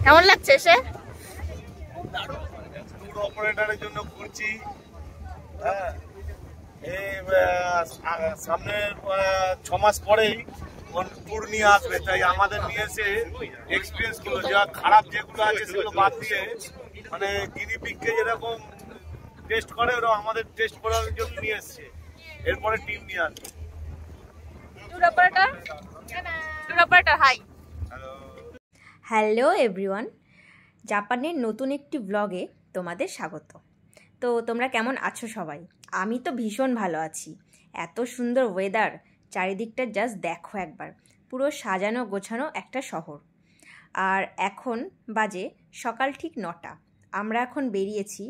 কেমন লাগছে এসে? ট্যুর অপারেটরের জন্য ঘুরছি। হ্যাঁ, এই সামনে 6 মাস পরেই ট্যুর নিয়ে আসবে, তাই আমাদের নিয়ে এসে এক্সপিরিয়েন্স গুলো যা খারাপ যেগুলো আছে সেগুলো বাদ দিয়ে, মানে গিনিপিগকে যেরকম টেস্ট করে ওরা আমাদের টেস্ট করার জন্য নিয়ে এসছে। এরপরে টিম নিয়ে আসবে। Tour operator hi. Hello everyone, জাপানের নতুন একটি ব্লগে তোমাদের স্বাগত। তো তোমরা কেমন আছো সবাই? আমি তো ভীষণ ভালো আছি। এত সুন্দর ওয়েদার, চারিদিকটা জাস্ট দেখো একবার, পুরো সাজানো গোছানো একটা শহর। আর এখন বাজে সকাল ঠিক 9টা। আমরা এখন বেরিয়েছি,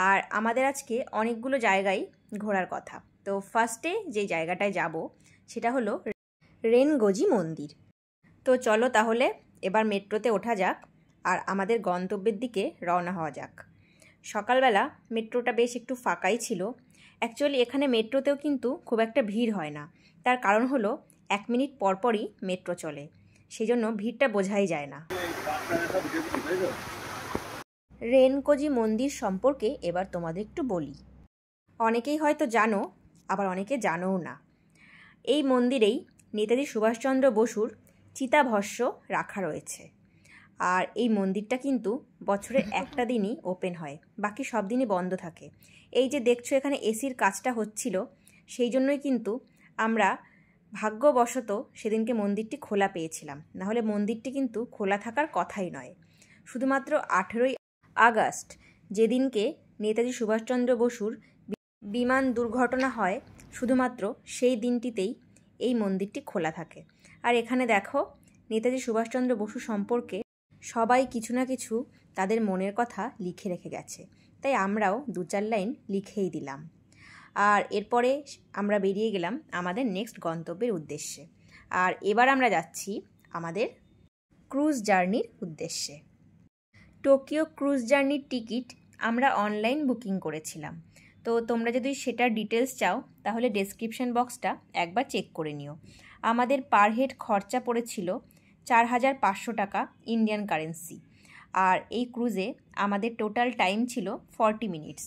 আর আমাদের আজকে অনেকগুলো জায়গায় ঘোরার কথা। তো ফার্স্টে যে জায়গাটায় যাব সেটা হলো রেনগোজি মন্দির। তো চলো তাহলে এবার মেট্রোতে ওঠা যাক আর আমাদের গন্তব্যের দিকে রওনা হওয়া যাক। সকালবেলা মেট্রোটা বেশ একটু ফাঁকাই ছিল। অ্যাকচুয়ালি এখানে মেট্রোতেও কিন্তু খুব একটা ভিড় হয় না, তার কারণ হলো 1 মিনিট পরপরই মেট্রো চলে, সেজন্য ভিড়টা বোঝাই যায় না। রেনগোজি মন্দির সম্পর্কে এবার তোমাদের একটু বলি। অনেকেই হয়তো জানো, আবার অনেকে জানোও না। এই মন্দিরেই নেতাজি সুভাষচন্দ্র বসুর চিতাভস্ম রাখা রয়েছে। আর এই মন্দিরটা কিন্তু বছরে একটা দিনই ওপেন হয়, বাকি সব দিনই বন্ধ থাকে। এই যে দেখছো এখানে এসির কাজটা হচ্ছিল, সেই জন্যই কিন্তু আমরা ভাগ্যবশত সেদিনকে মন্দিরটি খোলা পেয়েছিলাম, নাহলে মন্দিরটি কিন্তু খোলা থাকার কথাই নয়। শুধুমাত্র 18ই আগস্ট, যেদিনকে নেতাজি সুভাষচন্দ্র বসুর বিমান দুর্ঘটনা হয়, শুধুমাত্র সেই দিনটিতেই এই মন্দিরটি খোলা থাকে। আর এখানে দেখো, নেতাজি সুভাষচন্দ্র বসু সম্পর্কে সবাই কিছু না কিছু তাদের মনের কথা লিখে রেখে গেছে, তাই আমরাও 2-4 লাইন লিখেই দিলাম। আর এরপরে আমরা বেরিয়ে গেলাম আমাদের নেক্সট গন্তব্যের উদ্দেশ্যে। আর এবার আমরা যাচ্ছি আমাদের ক্রুজ জার্নির উদ্দেশ্যে। টোকিও ক্রুজ জার্নির টিকিট আমরা অনলাইন বুকিং করেছিলাম। তো তোমরা যদি সেটার ডিটেলস চাও তাহলে ডেসক্রিপশন বক্সটা একবার চেক করে নিও। আমাদের পার হেড খরচা পড়েছিল 4,500 টাকা ইন্ডিয়ান কারেন্সি। আর এই ক্রুজে আমাদের টোটাল টাইম ছিল 40 মিনিটস।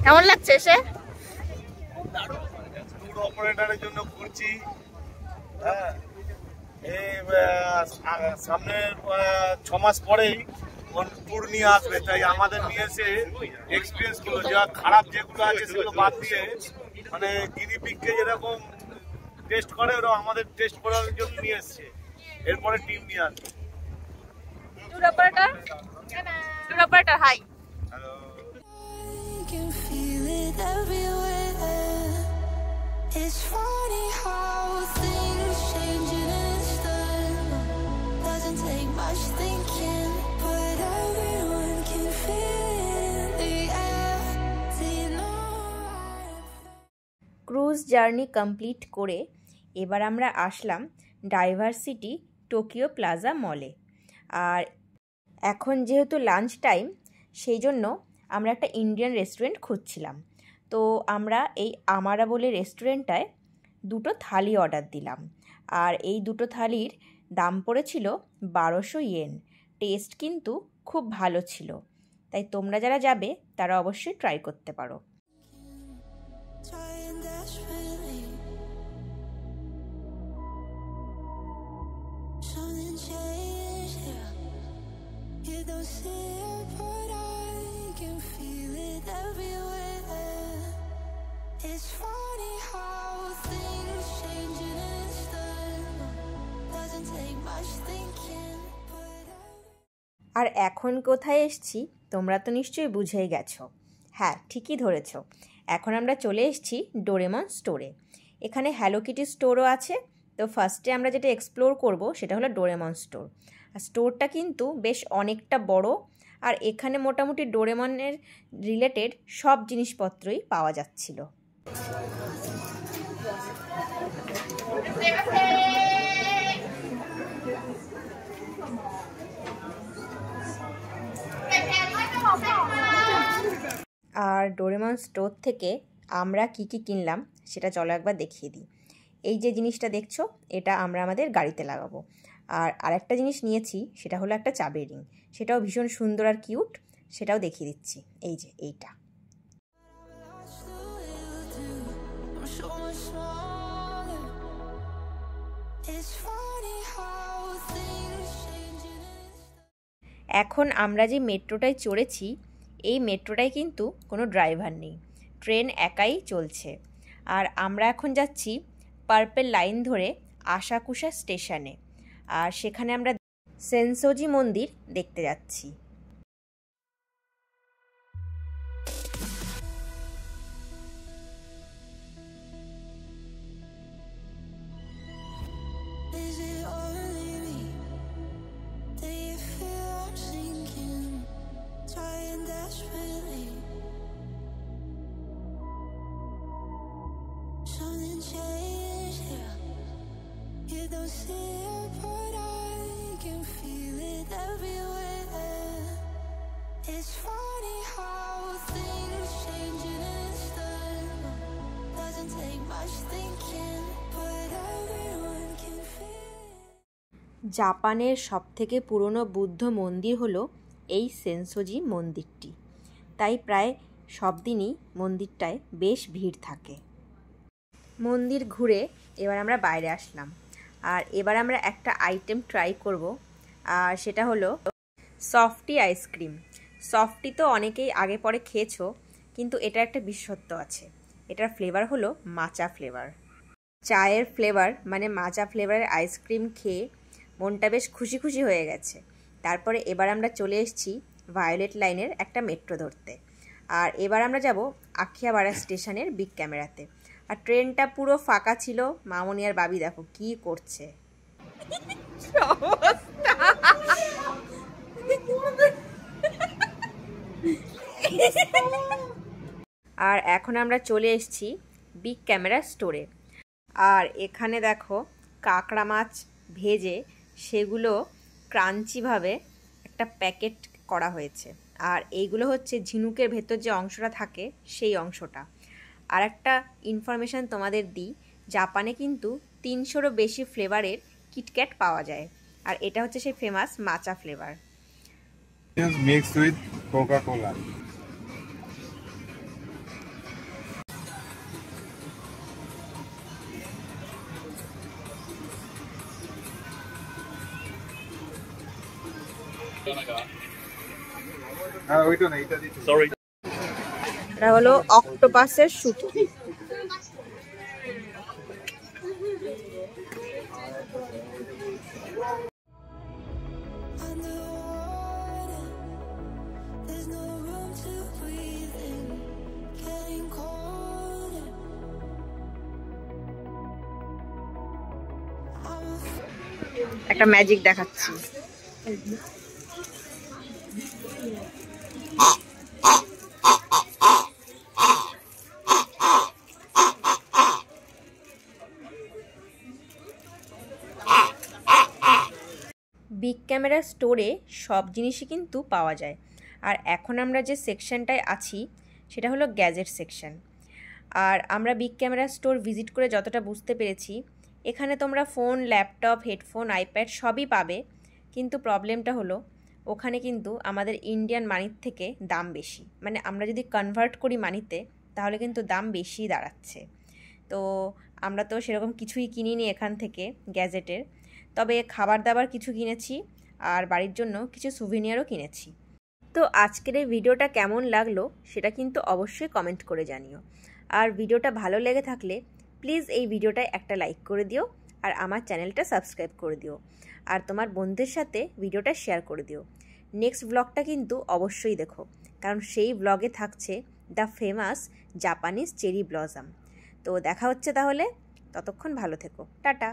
কেমন লাগছে এসে? ট্যুর অপারেটরের জন্য ঘুরছি। হ্যাঁ, এই সামনে 6 মাস পরেই ট্যুর নিয়ে আসবে, তাই আমাদের নিয়ে এসে এক্সপিরিয়েন্স গুলো যা খারাপ যেগুলো আছে সেগুলো বাদ দিয়ে, মানে গিনিপিগকে যেরকম টেস্ট করে ওরা আমাদের টেস্ট করার জন্য নিয়ে এসছে। এরপরে টিম নিয়ে আসবে। Tour operator hi. It's funny how things change in an instant. Doesn't take much thinking, but everyone can feel the air. Do you know? Cruise journey complete করে এবার আমরা আসলাম ডাইভার্সিটি টোকিও প্লাজা মলে। আর এখন যেহেতু lunch time, সেই জন্য আমরা একটা ইন্ডিয়ান রেস্টুরেন্ট খুঁজছিলাম। তো আমরা এই আমারা বলে রেস্টুরেন্টটায় 2টো থালি অর্ডার দিলাম। আর এই 2টো থালির দাম পড়েছিল 1200 ইয়েন। টেস্ট কিন্তু খুব ভালো ছিল, তাই তোমরা যারা যাবে তারা অবশ্যই ট্রাই করতে পারো। আর এখন কোথায় এসছি তোমরা তো নিশ্চয়ই বুঝেই গেছো। হ্যাঁ, ঠিকই ধরেছ, এখন আমরা চলে এসেছি ডোরেমন স্টোরে। এখানে হ্যালো কিটি স্টোরও আছে। তো ফার্স্টে আমরা যেটা এক্সপ্লোর করব সেটা হলো ডোরেমন স্টোর। আর স্টোরটা কিন্তু বেশ অনেকটা বড়, আর এখানে মোটামুটি ডোরেমনের রিলেটেড সব জিনিসপত্রই পাওয়া যাচ্ছিল। আর ডোরেমন স্টোর থেকে আমরা কি কি কিনলাম সেটা চলো একবার দেখিয়ে দিই। এই যে জিনিসটা দেখছো এটা আমরা আমাদের গাড়িতে লাগাবো। আর আরেকটা জিনিস নিয়েছি সেটা হলো একটা চাবির রিং, সেটাও ভীষণ সুন্দর আর কিউট, সেটাও দেখিয়ে দিচ্ছি। এই যে এইটা। এখন আমরা যে মেট্রোটায় চড়েছি এই মেট্রোটায় কিন্তু কোনো ড্রাইভার নেই, ট্রেন একাই চলছে। আর আমরা এখন যাচ্ছি পার্পল লাইন ধরে আশাকুশা স্টেশনে, আর সেখানে আমরা সেনসোজি মন্দির দেখতে যাচ্ছি। জাপানের সবথেকে পুরনো বুদ্ধ মন্দির হলো এই সেনসোজি মন্দিরটি, তাই প্রায় সব দিনই মন্দিরটায় বেশ ভিড় থাকে। মন্দির ঘুরে এবার আমরা বাইরে আসলাম, আর এবার আমরা একটা আইটেম ট্রাই করব, আর সেটা হলো সফটি আইসক্রিম। সফটি তো অনেকেই আগে পরে খেয়েছো, কিন্তু এটা একটা বিশেষত্ব আছে, এটার ফ্লেভার হলো মাচা ফ্লেভার। চায়ের ফ্লেভার মানে মাচা ফ্লেভারের আইসক্রিম খেয়ে মনটা বেশ খুশি খুশি হয়ে গেছে। তারপরে এবার আমরা চলে এসেছি ভায়োলেট লাইনের একটা মেট্রো ধরতে, আর এবার আমরা যাব আখিয়াবাড়া স্টেশনের বিগ ক্যামেরাতে। আর ট্রেনটা পুরো ফাঁকা ছিল, মামনি আর বাবি দেখো কি করছে। আর এখন আমরা চলে এসেছি বিগ ক্যামেরা স্টোরে, আর এখানে দেখো কাঁকড়া মাছ ভেজে সেগুলো ক্রাঞ্চিভাবে একটা প্যাকেট করা হয়েছে। আর এইগুলো হচ্ছে ঝিনুকের ভেতর যে অংশটা থাকে সেই অংশটা। আর একটা ইনফরমেশান তোমাদের দিই, জাপানে কিন্তু 300রও বেশি ফ্লেভারের কিটক্যাট পাওয়া যায়, আর এটা হচ্ছে সেই ফেমাস মাচা ফ্লেভার। Mixed with Coca-Cola. এটা হলো অক্টোপাসের শুটকি। একটা ম্যাজিক দেখাচ্ছি। বিগ ক্যামেরা স্টোরে সব জিনিসই কিন্তু পাওয়া যায়। আর এখন আমরা যে সেকশনটায় আছি সেটা হলো গ্যাজেট সেকশন। আর আমরা বিগ ক্যামেরা স্টোর ভিজিট করে যতটা বুঝতে পেরেছি, এখানে তোমরা ফোন, ল্যাপটপ, হেডফোন, আইপ্যাড সবই পাবে, কিন্তু প্রবলেমটা হলো ওখানে কিন্তু আমাদের ইন্ডিয়ান মানির থেকে দাম বেশি। মানে আমরা যদি কনভার্ট করি মানিতে তাহলে কিন্তু দাম বেশি দাঁড়াচ্ছে। তো আমরা তো সেরকম কিছুই কিনিনি এখান থেকে গ্যাজেটের, তবে খাবার দাবার কিছু কিনেছি আর বাড়ির জন্য কিছু সুভিনিয়ারও কিনেছি। তো আজকের এই ভিডিওটা কেমন লাগলো সেটা কিন্তু অবশ্যই কমেন্ট করে জানিও। আর ভিডিওটা ভালো লেগে থাকলে প্লিজ এই ভিডিওটায় একটা লাইক করে দিও, আর আমার চ্যানেলটা সাবস্ক্রাইব করে দিও, আর তোমার বন্ধুদের সাথে ভিডিওটা শেয়ার করে দিও। নেক্সট ব্লগটা কিন্তু অবশ্যই দেখো, কারণ সেই ব্লগে থাকছে the famous Japanese cherry blossom. তো দেখা হচ্ছে তাহলে, ততক্ষণ ভালো থেকো, টাটা।